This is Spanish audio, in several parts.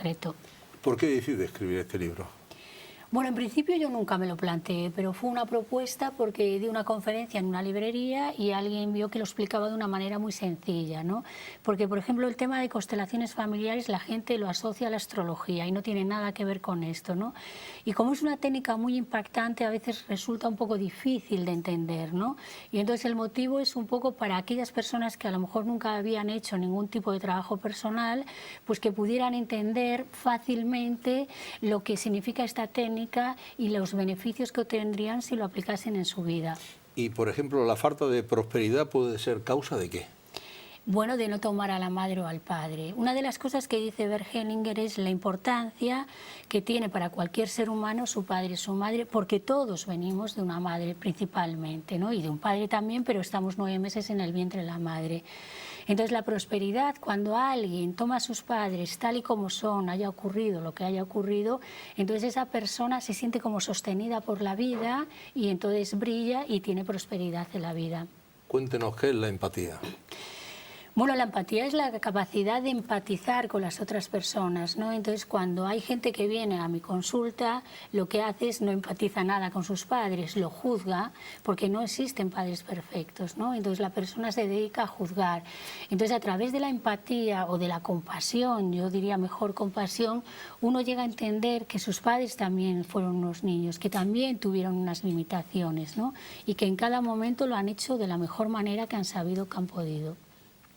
concreto. ¿Por qué decide escribir este libro? Bueno, en principio yo nunca me lo planteé, pero fue una propuesta porque di una conferencia en una librería y alguien vio que lo explicaba de una manera muy sencilla, ¿no? Porque, por ejemplo, el tema de constelaciones familiares la gente lo asocia a la astrología y no tiene nada que ver con esto, ¿no? Y como es una técnica muy impactante, a veces resulta un poco difícil de entender, ¿no? Y entonces el motivo es un poco para aquellas personas que a lo mejor nunca habían hecho ningún tipo de trabajo personal, pues que pudieran entender fácilmente lo que significa esta técnica y los beneficios que obtendrían si lo aplicasen en su vida. Y, por ejemplo, la falta de prosperidad puede ser causa ¿de qué? Bueno, de no tomar a la madre o al padre. Una de las cosas que dice Bert Hellinger es la importancia que tiene para cualquier ser humano su padre y su madre, porque todos venimos de una madre principalmente, ¿no? Y de un padre también, pero estamos 9 meses en el vientre de la madre. Entonces la prosperidad, cuando alguien toma a sus padres tal y como son, haya ocurrido lo que haya ocurrido, entonces esa persona se siente como sostenida por la vida y entonces brilla y tiene prosperidad en la vida. Cuéntenos qué es la empatía. Bueno, la empatía es la capacidad de empatizar con las otras personas, ¿no? Entonces, cuando hay gente que viene a mi consulta, lo que hace es no empatiza nada con sus padres, lo juzga, porque no existen padres perfectos, ¿no? Entonces, la persona se dedica a juzgar. Entonces, a través de la empatía o de la compasión, yo diría mejor compasión, uno llega a entender que sus padres también fueron unos niños, que también tuvieron unas limitaciones, ¿no? Y que en cada momento lo han hecho de la mejor manera que han sabido, que han podido.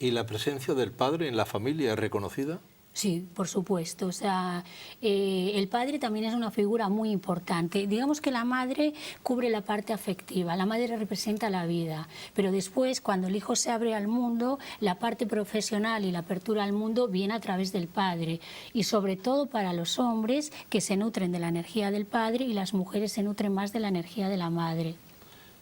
¿Y la presencia del padre en la familia es reconocida? Sí, por supuesto. O sea, el padre también es una figura muy importante. Digamos que la madre cubre la parte afectiva, la madre representa la vida, pero después, cuando el hijo se abre al mundo, la parte profesional y la apertura al mundo viene a través del padre. Y sobre todo para los hombres, que se nutren de la energía del padre, y las mujeres se nutren más de la energía de la madre.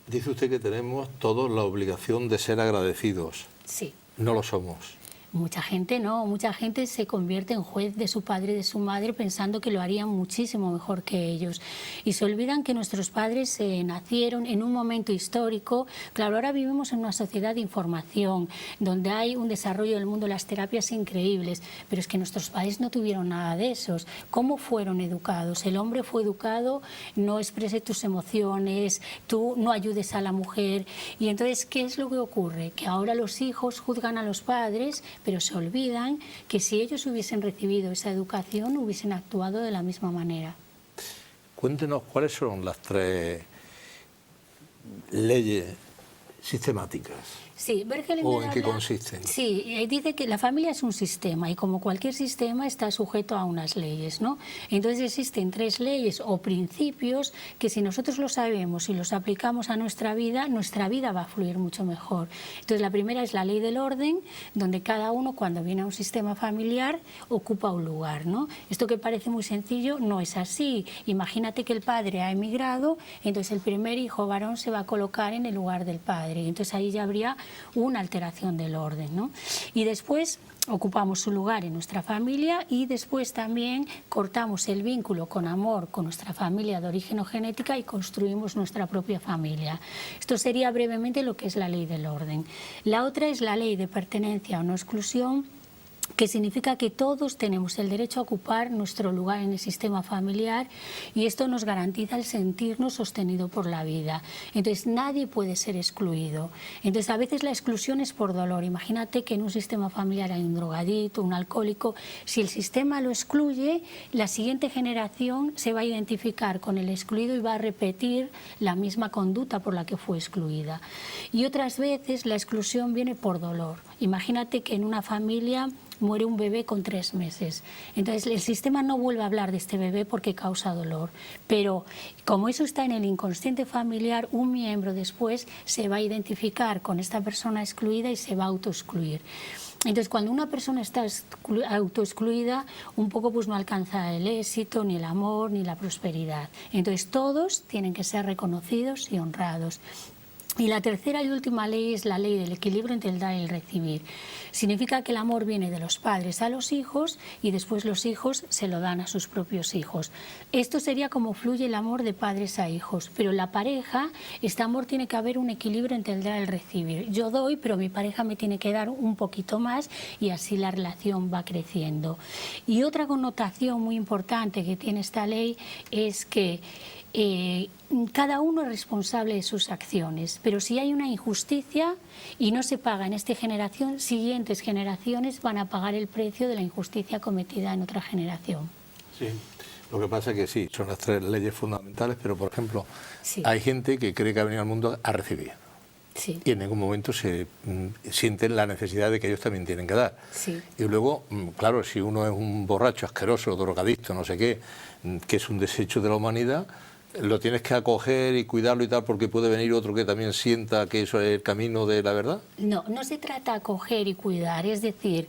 Dice usted que tenemos todos la obligación de ser agradecidos. Sí. No lo somos. Mucha gente no, mucha gente se convierte en juez de su padre y de su madre pensando que lo harían muchísimo mejor que ellos. Y se olvidan que nuestros padres nacieron en un momento histórico. Claro, ahora vivimos en una sociedad de información, donde hay un desarrollo del mundo de las terapias increíbles, pero es que nuestros padres no tuvieron nada de esos. ¿Cómo fueron educados? El hombre fue educado, no exprese tus emociones, tú no ayudes a la mujer. Y entonces, ¿qué es lo que ocurre? Que ahora los hijos juzgan a los padres, pero se olvidan que si ellos hubiesen recibido esa educación, hubiesen actuado de la misma manera. Cuéntenos cuáles son las 3 leyes sistemáticas. Sí, Bert Hellinger ¿O en qué consisten? Sí, dice que la familia es un sistema y como cualquier sistema está sujeto a unas leyes, ¿no? Entonces existen 3 leyes o principios que si nosotros lo sabemos y los aplicamos a nuestra vida va a fluir mucho mejor. Entonces la primera es la ley del orden, donde cada uno cuando viene a un sistema familiar ocupa un lugar, ¿no? Esto que parece muy sencillo no es así. Imagínate que el padre ha emigrado, entonces el primer hijo varón se va a colocar en el lugar del padre, y entonces ahí ya habría una alteración del orden, ¿no? Y después ocupamos su lugar en nuestra familia y después también cortamos el vínculo con amor con nuestra familia de origen o genética y construimos nuestra propia familia. Esto sería brevemente lo que es la ley del orden. La otra es la ley de pertenencia o no exclusión, que significa que todos tenemos el derecho a ocupar nuestro lugar en el sistema familiar y esto nos garantiza el sentirnos sostenido por la vida. Entonces nadie puede ser excluido. Entonces a veces la exclusión es por dolor. Imagínate que en un sistema familiar hay un drogadicto, un alcohólico. Si el sistema lo excluye, la siguiente generación se va a identificar con el excluido y va a repetir la misma conducta por la que fue excluida. Y otras veces la exclusión viene por dolor. Imagínate que en una familia muere un bebé con 3 meses. Entonces el sistema no vuelve a hablar de este bebé porque causa dolor. Pero como eso está en el inconsciente familiar, un miembro después se va a identificar con esta persona excluida y se va a autoexcluir. Entonces, cuando una persona está autoexcluida, un poco pues no alcanza el éxito, ni el amor, ni la prosperidad. Entonces, todos tienen que ser reconocidos y honrados. Y la tercera y última ley es la ley del equilibrio entre el dar y el recibir. Significa que el amor viene de los padres a los hijos y después los hijos se lo dan a sus propios hijos. Esto sería como fluye el amor de padres a hijos. Pero en la pareja, este amor tiene que haber un equilibrio entre el dar y el recibir. Yo doy, pero mi pareja me tiene que dar un poquito más y así la relación va creciendo. Y otra connotación muy importante que tiene esta ley es que cada uno es responsable de sus acciones, pero si hay una injusticia y no se paga en esta generación, siguientes generaciones van a pagar el precio de la injusticia cometida en otra generación. Sí, lo que pasa es que sí, son las tres leyes fundamentales, pero por ejemplo, Sí. hay gente que cree que ha venido al mundo a recibir. Sí. Y en ningún momento se sienten la necesidad de que ellos también tienen que dar. Sí. Y luego, claro, si uno es un borracho, asqueroso, drogadicto, no sé qué, que es un desecho de la humanidad, lo tienes que acoger y cuidarlo y tal, porque puede venir otro que también sienta que eso es el camino de la verdad. No, no se trata de acoger y cuidar, es decir,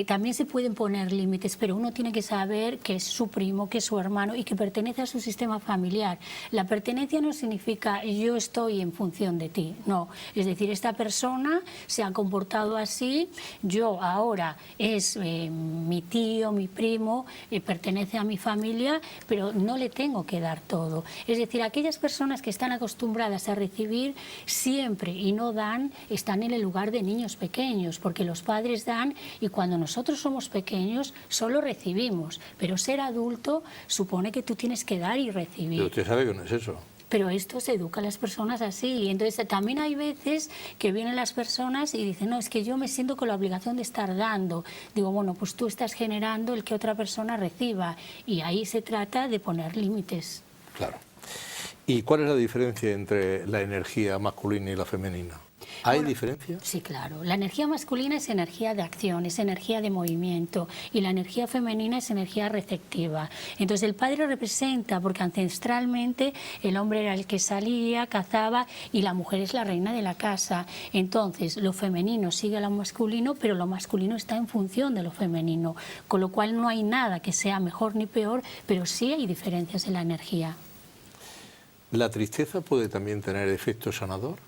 también se pueden poner límites, pero uno tiene que saber que es su primo, que es su hermano y que pertenece a su sistema familiar. La pertenencia no significa yo estoy en función de ti, no. Es decir, esta persona se ha comportado así, yo ahora es mi tío, mi primo, pertenece a mi familia, pero no le tengo que dar todo. Es decir, aquellas personas que están acostumbradas a recibir siempre y no dan, están en el lugar de niños pequeños, porque los padres dan y cuando nosotros somos pequeños solo recibimos, pero ser adulto supone que tú tienes que dar y recibir. Pero usted sabe que no es eso. Pero esto se educa a las personas así. Y entonces también hay veces que vienen las personas y dicen, no, es que yo me siento con la obligación de estar dando. Digo, bueno, pues tú estás generando el que otra persona reciba. Y ahí se trata de poner límites. Claro. ¿Y cuál es la diferencia entre la energía masculina y la femenina? ¿Hay diferencia? Sí, claro. La energía masculina es energía de acción, es energía de movimiento y la energía femenina es energía receptiva. Entonces el padre representa, porque ancestralmente el hombre era el que salía, cazaba y la mujer es la reina de la casa. Entonces lo femenino sigue a lo masculino, pero lo masculino está en función de lo femenino, con lo cual no hay nada que sea mejor ni peor, pero sí hay diferencias en la energía. ¿La tristeza puede también tener efecto sanador?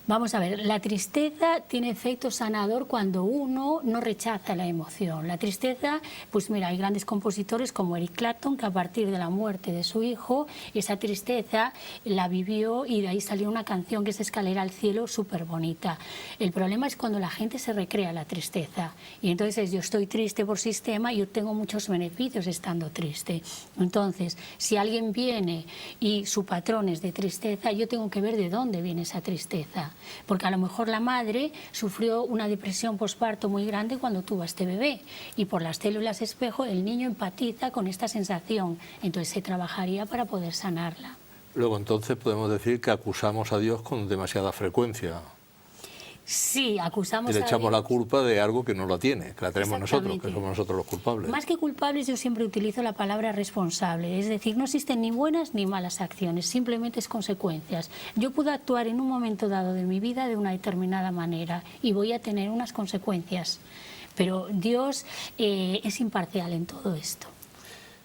Vamos a ver, la tristeza tiene efecto sanador cuando uno no rechaza la emoción. La tristeza, pues mira, hay grandes compositores como Eric Clapton que a partir de la muerte de su hijo, esa tristeza la vivió y de ahí salió una canción que es Escalera al cielo, súper bonita. El problema es cuando la gente se recrea la tristeza y entonces yo estoy triste por sistema y yo tengo muchos beneficios estando triste. Entonces, si alguien viene y su patrón es de tristeza, yo tengo que ver de dónde viene esa tristeza. Porque a lo mejor la madre sufrió una depresión posparto muy grande cuando tuvo a este bebé y por las células espejo el niño empatiza con esta sensación, entonces se trabajaría para poder sanarla. Luego entonces podemos decir que acusamos a Dios con demasiada frecuencia. Sí, acusamos Y le a echamos Dios. la culpa de algo que no la tiene, que la tenemos nosotros, que Exactamente. somos nosotros los culpables. Más que culpables, yo siempre utilizo la palabra responsable. Es decir, no existen ni buenas ni malas acciones, simplemente es consecuencias. Yo puedo actuar en un momento dado de mi vida de una determinada manera y voy a tener unas consecuencias. Pero Dios es imparcial en todo esto.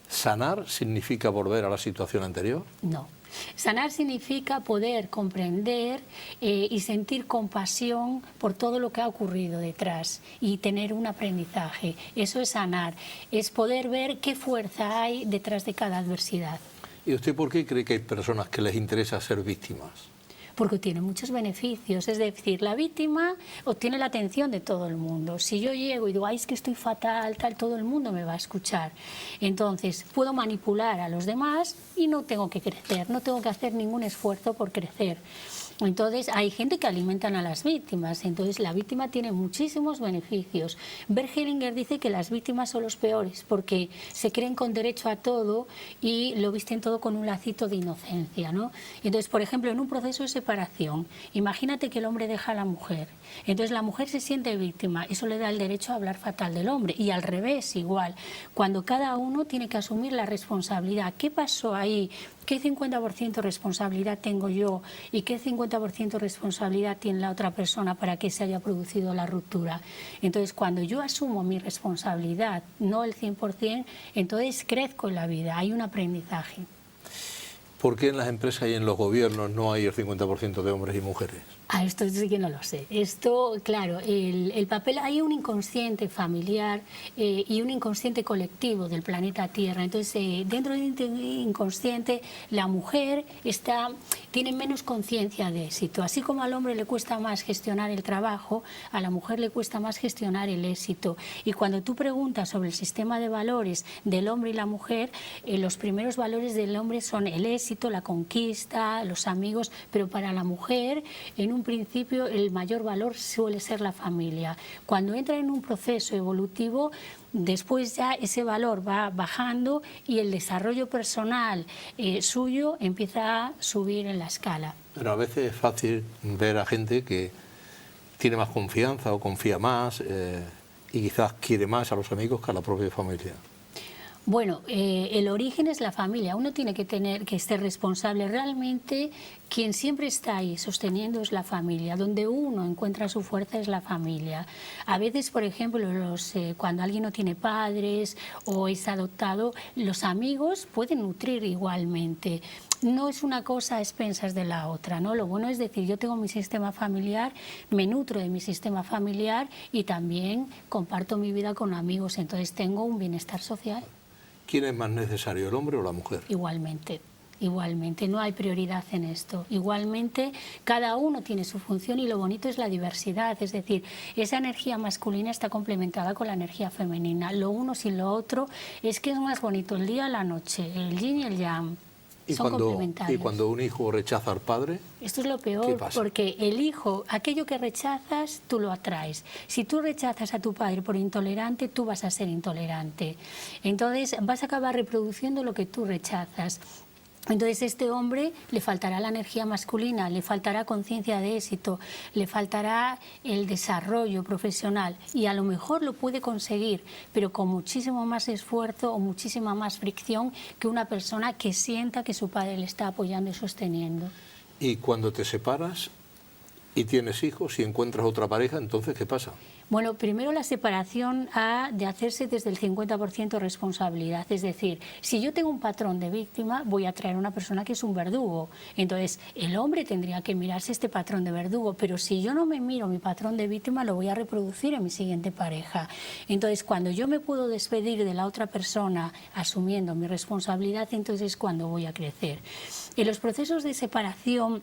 ¿Sanar significa volver a la situación anterior? No. Sanar significa poder comprender y sentir compasión por todo lo que ha ocurrido detrás y tener un aprendizaje. Eso es sanar, es poder ver qué fuerza hay detrás de cada adversidad. ¿Y usted por qué cree que hay personas que les interesa ser víctimas? Porque tiene muchos beneficios, es decir, la víctima obtiene la atención de todo el mundo. Si yo llego y digo, ay, es que estoy fatal, tal, todo el mundo me va a escuchar. Entonces, puedo manipular a los demás y no tengo que crecer, no tengo que hacer ningún esfuerzo por crecer. Entonces, hay gente que alimentan a las víctimas, entonces la víctima tiene muchísimos beneficios. Bert Hellinger dice que las víctimas son los peores porque se creen con derecho a todo y lo visten todo con un lacito de inocencia, ¿no? Entonces, por ejemplo, en un proceso de separación, imagínate que el hombre deja a la mujer, entonces la mujer se siente víctima, eso le da el derecho a hablar fatal del hombre y al revés igual, cuando cada uno tiene que asumir la responsabilidad. ¿Qué pasó ahí? ¿Qué 50% responsabilidad tengo yo y qué 50% responsabilidad tiene la otra persona para que se haya producido la ruptura? Entonces, cuando yo asumo mi responsabilidad, no el 100%, entonces crezco en la vida, hay un aprendizaje. ¿Por qué en las empresas y en los gobiernos no hay el 50% de hombres y mujeres? Esto sí que no lo sé. Esto, claro, el papel, hay un inconsciente familiar y un inconsciente colectivo del planeta Tierra. Entonces, dentro de este inconsciente, la mujer tiene menos conciencia de éxito. Así como al hombre le cuesta más gestionar el trabajo, a la mujer le cuesta más gestionar el éxito. Y cuando tú preguntas sobre el sistema de valores del hombre y la mujer, los primeros valores del hombre son el éxito, la conquista, los amigos, pero para la mujer, en un principio, el mayor valor suele ser la familia. Cuando entra en un proceso evolutivo, después ya ese valor va bajando y el desarrollo personal suyo empieza a subir en la escala. Pero a veces es fácil ver a gente que tiene más confianza o confía más y quizás quiere más a los amigos que a la propia familia. Bueno, el origen es la familia. Uno tiene que ser responsable. Realmente quien siempre está ahí sosteniendo es la familia. Donde uno encuentra su fuerza es la familia. A veces, por ejemplo, cuando alguien no tiene padres o es adoptado, los amigos pueden nutrir igualmente. No es una cosa a expensas de la otra, ¿no? Lo bueno es decir, yo tengo mi sistema familiar, me nutro de mi sistema familiar y también comparto mi vida con amigos. Entonces tengo un bienestar social. ¿Quién es más necesario, el hombre o la mujer? Igualmente, igualmente, no hay prioridad en esto. Igualmente, cada uno tiene su función y lo bonito es la diversidad, es decir, esa energía masculina está complementada con la energía femenina. Lo uno sin lo otro es que es más bonito el día a la noche, el yin y el yang. Son complementarios. Y cuando un hijo rechaza al padre, esto es lo peor, ¿qué pasa? porque el hijo, aquello que rechazas, tú lo atraes. Si tú rechazas a tu padre por intolerante, tú vas a ser intolerante. Entonces vas a acabar reproduciendo lo que tú rechazas. Entonces este hombre le faltará la energía masculina, le faltará conciencia de éxito, le faltará el desarrollo profesional y a lo mejor lo puede conseguir, pero con muchísimo más esfuerzo o muchísima más fricción que una persona que sienta que su padre le está apoyando y sosteniendo. Y cuando te separas y tienes hijos y encuentras otra pareja, entonces ¿qué pasa? Bueno, primero la separación ha de hacerse desde el 50% responsabilidad. Es decir, si yo tengo un patrón de víctima, voy a traer a una persona que es un verdugo. Entonces, el hombre tendría que mirarse este patrón de verdugo, pero si yo no me miro mi patrón de víctima, lo voy a reproducir en mi siguiente pareja. Entonces, cuando yo me puedo despedir de la otra persona asumiendo mi responsabilidad, entonces es cuando voy a crecer. En los procesos de separación,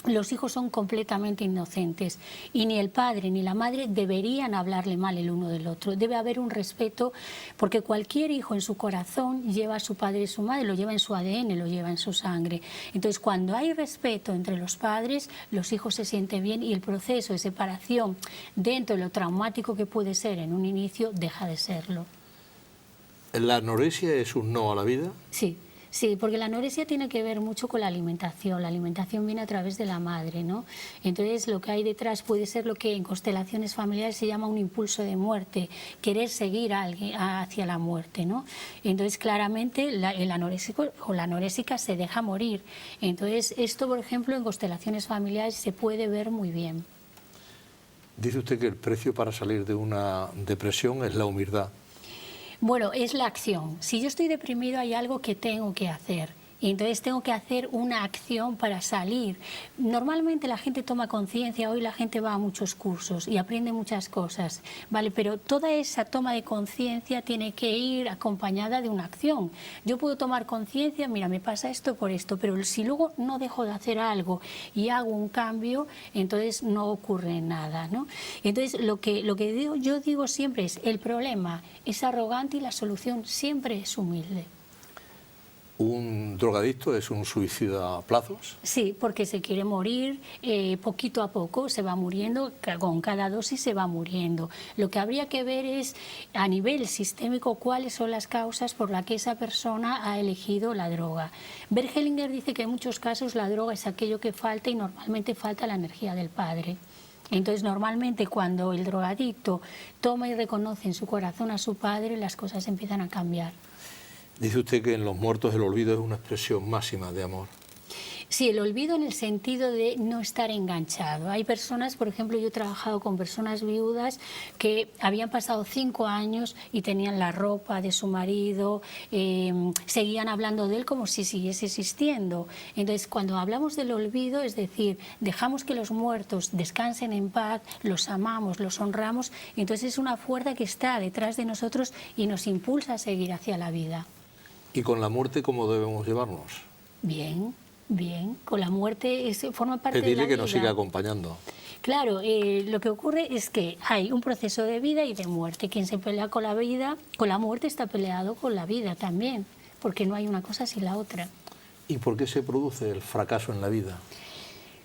los hijos son completamente inocentes y ni el padre ni la madre deberían hablarle mal el uno del otro. Debe haber un respeto porque cualquier hijo en su corazón lleva a su padre y su madre, lo lleva en su ADN, lo lleva en su sangre. Entonces, cuando hay respeto entre los padres, los hijos se sienten bien y el proceso de separación, dentro de lo traumático que puede ser en un inicio, deja de serlo. ¿La anorexia es un no a la vida? Sí. Sí, porque la anorexia tiene que ver mucho con la alimentación. La alimentación viene a través de la madre, ¿no? Entonces, lo que hay detrás puede ser lo que en constelaciones familiares se llama un impulso de muerte, querer seguir a alguien hacia la muerte, ¿no? Entonces, claramente, el anoréxico o la anorésica se deja morir. Entonces, esto, por ejemplo, en constelaciones familiares se puede ver muy bien. Dice usted que el precio para salir de una depresión es la humildad. Bueno, es la acción. Si yo estoy deprimido hay algo que tengo que hacer. Y entonces tengo que hacer una acción para salir. Normalmente la gente toma conciencia, hoy la gente va a muchos cursos y aprende muchas cosas, ¿vale? Pero toda esa toma de conciencia tiene que ir acompañada de una acción. Yo puedo tomar conciencia, mira, me pasa esto por esto, pero si luego no dejo de hacer algo y hago un cambio, entonces no ocurre nada, ¿no? Entonces lo que yo digo siempre es, el problema es arrogante y la solución siempre es humilde. ¿Un drogadicto es un suicida a plazos? Sí, porque se quiere morir poquito a poco, se va muriendo, con cada dosis se va muriendo. Lo que habría que ver es, a nivel sistémico, cuáles son las causas por las que esa persona ha elegido la droga. Bert Hellinger dice que en muchos casos la droga es aquello que falta y normalmente falta la energía del padre. Entonces, normalmente cuando el drogadicto toma y reconoce en su corazón a su padre, las cosas empiezan a cambiar. Dice usted que en los muertos el olvido es una expresión máxima de amor. Sí, el olvido en el sentido de no estar enganchado. Hay personas, por ejemplo, yo he trabajado con personas viudas que habían pasado 5 años y tenían la ropa de su marido, seguían hablando de él como si siguiese existiendo. Entonces, cuando hablamos del olvido, es decir, dejamos que los muertos descansen en paz, los amamos, los honramos, entonces es una fuerza que está detrás de nosotros y nos impulsa a seguir hacia la vida. ¿Y con la muerte cómo debemos llevarnos? Bien. Bien, con la muerte forma parte de la vida. Pedirle que nos siga acompañando. Claro, lo que ocurre es que hay un proceso de vida y de muerte. Quien se pelea con la vida, con la muerte está peleado con la vida también, porque no hay una cosa sin la otra. ¿Y por qué se produce el fracaso en la vida?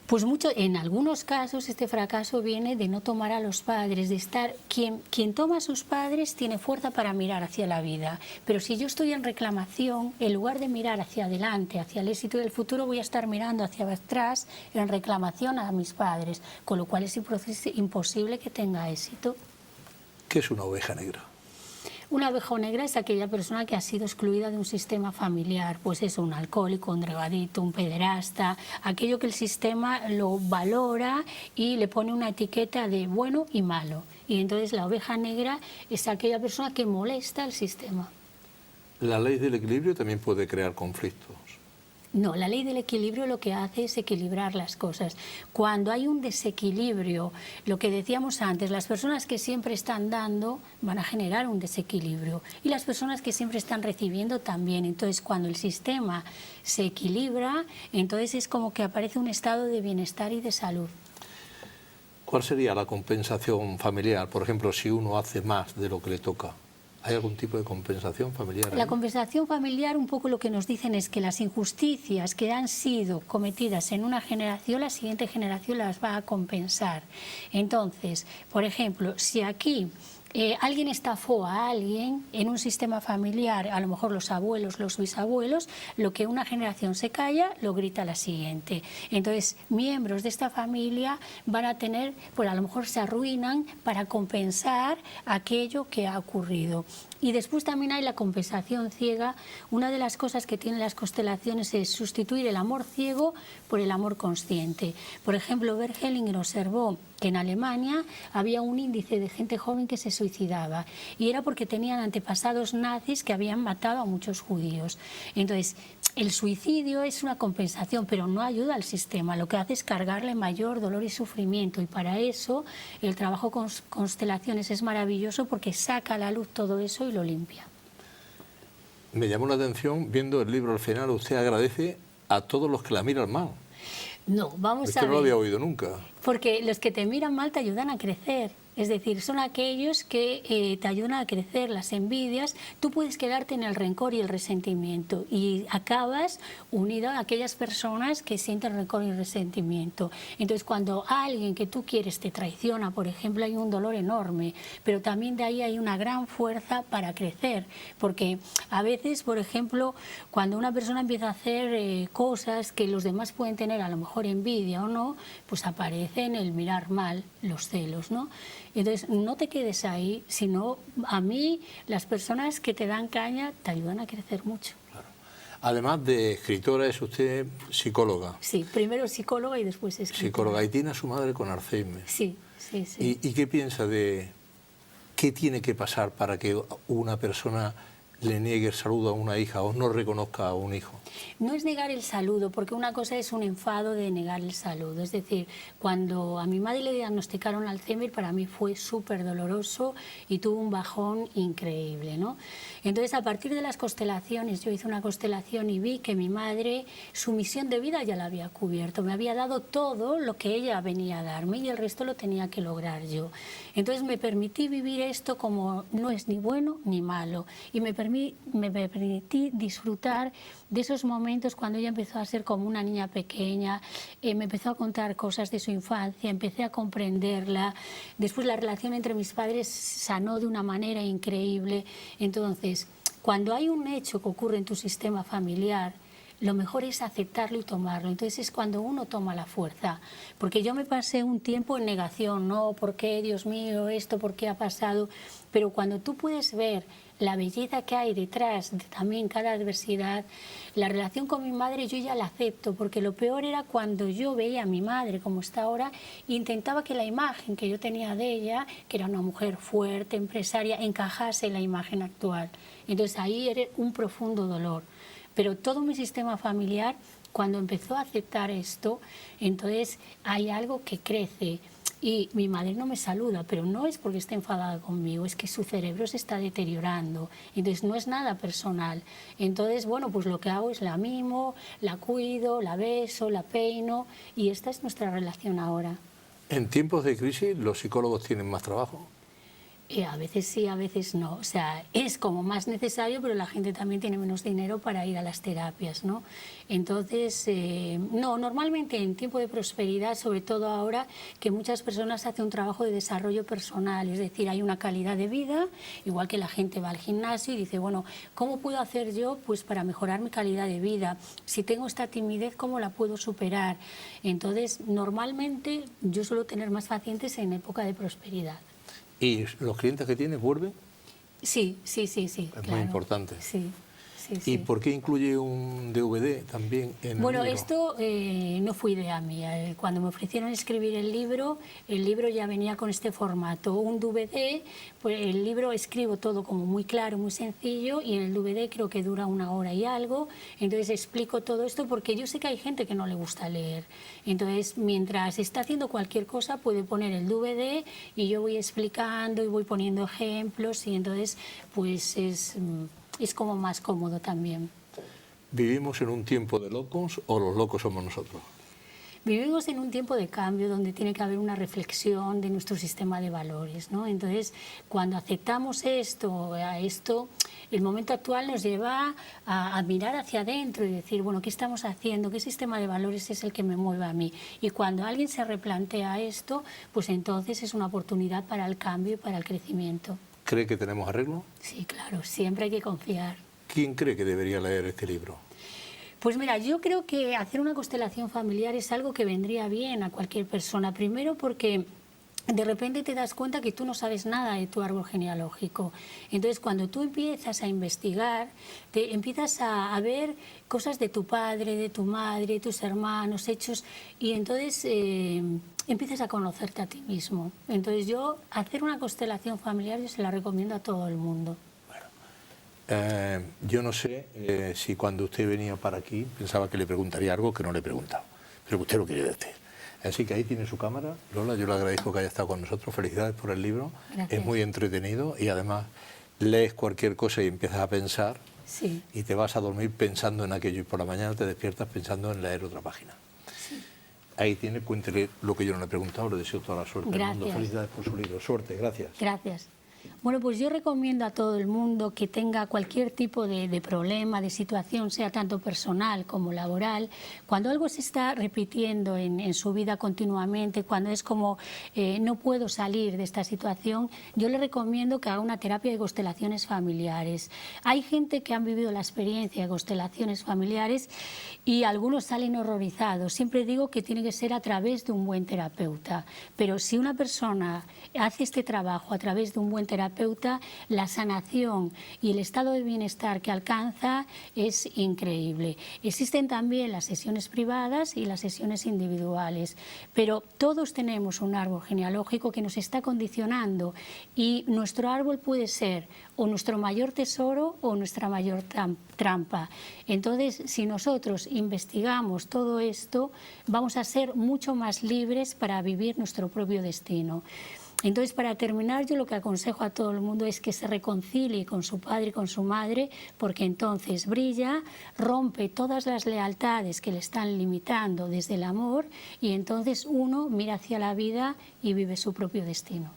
Pues en algunos casos este fracaso viene de no tomar a los padres, de estar... Quien toma a sus padres tiene fuerza para mirar hacia la vida, pero si yo estoy en reclamación, en lugar de mirar hacia adelante, hacia el éxito del futuro, voy a estar mirando hacia atrás en reclamación a mis padres, con lo cual es imposible que tenga éxito. ¿Qué es una oveja negra? Una oveja negra es aquella persona que ha sido excluida de un sistema familiar, pues es un alcohólico, un drogadito, un pederasta, aquello que el sistema lo valora y le pone una etiqueta de bueno y malo. Y entonces la oveja negra es aquella persona que molesta al sistema. ¿La ley del equilibrio también puede crear conflictos? No, la ley del equilibrio lo que hace es equilibrar las cosas. Cuando hay un desequilibrio, lo que decíamos antes, las personas que siempre están dando van a generar un desequilibrio y las personas que siempre están recibiendo también. Entonces, cuando el sistema se equilibra, entonces es como que aparece un estado de bienestar y de salud. ¿Cuál sería la compensación familiar? Por ejemplo, si uno hace más de lo que le toca. ¿Hay algún tipo de compensación familiar? La compensación familiar, un poco lo que nos dicen es que las injusticias que han sido cometidas en una generación, la siguiente generación las va a compensar. Entonces, por ejemplo, si aquí alguien estafó a alguien en un sistema familiar, a lo mejor los abuelos, los bisabuelos, lo que una generación se calla, lo grita la siguiente. Entonces, miembros de esta familia van a tener, pues a lo mejor se arruinan para compensar aquello que ha ocurrido. Y después también hay la compensación ciega. Una de las cosas que tienen las constelaciones es sustituir el amor ciego por el amor consciente. Por ejemplo, Bert Hellinger observó que en Alemania había un índice de gente joven que se suicidaba y era porque tenían antepasados nazis que habían matado a muchos judíos. Entonces, el suicidio es una compensación, pero no ayuda al sistema. Lo que hace es cargarle mayor dolor y sufrimiento y para eso el trabajo con constelaciones es maravilloso porque saca a la luz todo eso y lo limpia. Me llamó la atención, viendo el libro al final, usted agradece a todos los que la miran mal. No, vamos a ver. Esto no lo había oído nunca. Porque los que te miran mal te ayudan a crecer. Es decir, son aquellos que te ayudan a crecer. Las envidias, tú puedes quedarte en el rencor y el resentimiento y acabas unido a aquellas personas que sienten rencor y resentimiento. Entonces, cuando alguien que tú quieres te traiciona, por ejemplo, hay un dolor enorme, pero también de ahí hay una gran fuerza para crecer. Porque a veces, por ejemplo, cuando una persona empieza a hacer cosas que los demás pueden tener a lo mejor envidia o no, pues aparecen el mirar mal, los celos, ¿no? Entonces, no te quedes ahí, sino a mí las personas que te dan caña te ayudan a crecer mucho. Claro. Además de escritora, es usted psicóloga. Sí, primero psicóloga y después escritora. Psicóloga, y tiene a su madre con Alzheimer. Sí, sí, sí. ¿Y qué piensa de qué tiene que pasar para que una persona le niegue el saludo a una hija o no reconozca a un hijo? No es negar el saludo, porque una cosa es un enfado de negar el saludo. Es decir, cuando a mi madre le diagnosticaron Alzheimer, para mí fue súper doloroso y tuvo un bajón increíble, ¿no? Entonces, a partir de las constelaciones, yo hice una constelación y vi que mi madre, su misión de vida ya la había cubierto. Me había dado todo lo que ella venía a darme y el resto lo tenía que lograr yo. Entonces, me permití vivir esto como no es ni bueno ni malo y me permití disfrutar de esos momentos cuando ella empezó a ser como una niña pequeña, me empezó a contar cosas de su infancia, empecé a comprenderla. Después la relación entre mis padres sanó de una manera increíble. Entonces, cuando hay un hecho que ocurre en tu sistema familiar, lo mejor es aceptarlo y tomarlo. Entonces es cuando uno toma la fuerza. Porque yo me pasé un tiempo en negación, no, ¿por qué, Dios mío, esto, por qué ha pasado? Pero cuando tú puedes ver la belleza que hay detrás de también cada adversidad. La relación con mi madre yo ya la acepto, porque lo peor era cuando yo veía a mi madre como está ahora, e intentaba que la imagen que yo tenía de ella, que era una mujer fuerte, empresaria, encajase en la imagen actual. Entonces ahí era un profundo dolor. Pero todo mi sistema familiar, cuando empezó a aceptar esto, entonces hay algo que crece. Y mi madre no me saluda, pero no es porque esté enfadada conmigo, es que su cerebro se está deteriorando. Entonces no es nada personal. Entonces, bueno, pues lo que hago es la mimo, la cuido, la beso, la peino, y esta es nuestra relación ahora. En tiempos de crisis, ¿los psicólogos tienen más trabajo? A veces sí, a veces no. O sea, es como más necesario, pero la gente también tiene menos dinero para ir a las terapias, ¿no? Entonces, no, normalmente en tiempo de prosperidad, sobre todo ahora, que muchas personas hacen un trabajo de desarrollo personal, es decir, hay una calidad de vida, igual que la gente va al gimnasio y dice, bueno, ¿cómo puedo hacer yo pues para mejorar mi calidad de vida? Si tengo esta timidez, ¿cómo la puedo superar? Entonces, normalmente yo suelo tener más pacientes en época de prosperidad. ¿Y los clientes que tienes vuelven? Sí, sí, sí, sí. Es claro. muy importante. Sí, sí, ¿Y sí. por qué incluye un DVD también en Bueno, el libro? esto no fue idea mía. Cuando me ofrecieron escribir el libro ya venía con este formato. Un DVD, pues el libro escribo todo como muy claro, muy sencillo, y en el DVD creo que dura 1 hora y algo. Entonces explico todo esto porque yo sé que hay gente que no le gusta leer. Entonces, mientras está haciendo cualquier cosa, puede poner el DVD y yo voy explicando y voy poniendo ejemplos, y entonces pues es como más cómodo también. ¿Vivimos en un tiempo de locos o los locos somos nosotros? Vivimos en un tiempo de cambio donde tiene que haber una reflexión de nuestro sistema de valores, ¿no? Entonces, cuando aceptamos esto, el momento actual nos lleva a mirar hacia adentro y decir, bueno, ¿qué estamos haciendo? ¿Qué sistema de valores es el que me mueve a mí? Y cuando alguien se replantea esto, pues entonces es una oportunidad para el cambio y para el crecimiento. ¿Cree que tenemos arreglo? Sí, claro, siempre hay que confiar. ¿Quién cree que debería leer este libro? Pues mira, yo creo que hacer una constelación familiar es algo que vendría bien a cualquier persona. Primero porque de repente te das cuenta que tú no sabes nada de tu árbol genealógico. Entonces, cuando tú empiezas a investigar, te empiezas a ver cosas de tu padre, de tu madre, de tus hermanos, hechos, y entonces empiezas a conocerte a ti mismo. Entonces, yo hacer una constelación familiar yo se la recomiendo a todo el mundo. Yo no sé si cuando usted venía para aquí pensaba que le preguntaría algo que no le he preguntado, pero que usted lo quiere decir. Así que ahí tiene su cámara. Lola, yo le agradezco que haya estado con nosotros. Felicidades por el libro. Gracias. Es muy entretenido y además lees cualquier cosa y empiezas a pensar, Sí. y te vas a dormir pensando en aquello y por la mañana te despiertas pensando en leer otra página. Sí. Ahí tiene, cuéntele lo que yo no le he preguntado. Le deseo toda la suerte del mundo. Gracias. Felicidades por su libro. Suerte, gracias. Gracias. Bueno, pues yo recomiendo a todo el mundo que tenga cualquier tipo de problema, de situación, sea tanto personal como laboral, cuando algo se está repitiendo en su vida continuamente, cuando es como no puedo salir de esta situación, yo le recomiendo que haga una terapia de constelaciones familiares. Hay gente que han vivido la experiencia de constelaciones familiares y algunos salen horrorizados. Siempre digo que tiene que ser a través de un buen terapeuta, pero si una persona hace este trabajo a través de un buen terapeuta, la sanación y el estado de bienestar que alcanza es increíble. Existen también las sesiones privadas y las sesiones individuales, pero todos tenemos un árbol genealógico que nos está condicionando, y nuestro árbol puede ser o nuestro mayor tesoro o nuestra mayor trampa. Entonces, si nosotros investigamos todo esto, vamos a ser mucho más libres para vivir nuestro propio destino. Entonces, para terminar, yo lo que aconsejo a todo el mundo es que se reconcilie con su padre y con su madre, porque entonces brilla, rompe todas las lealtades que le están limitando desde el amor, y entonces uno mira hacia la vida y vive su propio destino.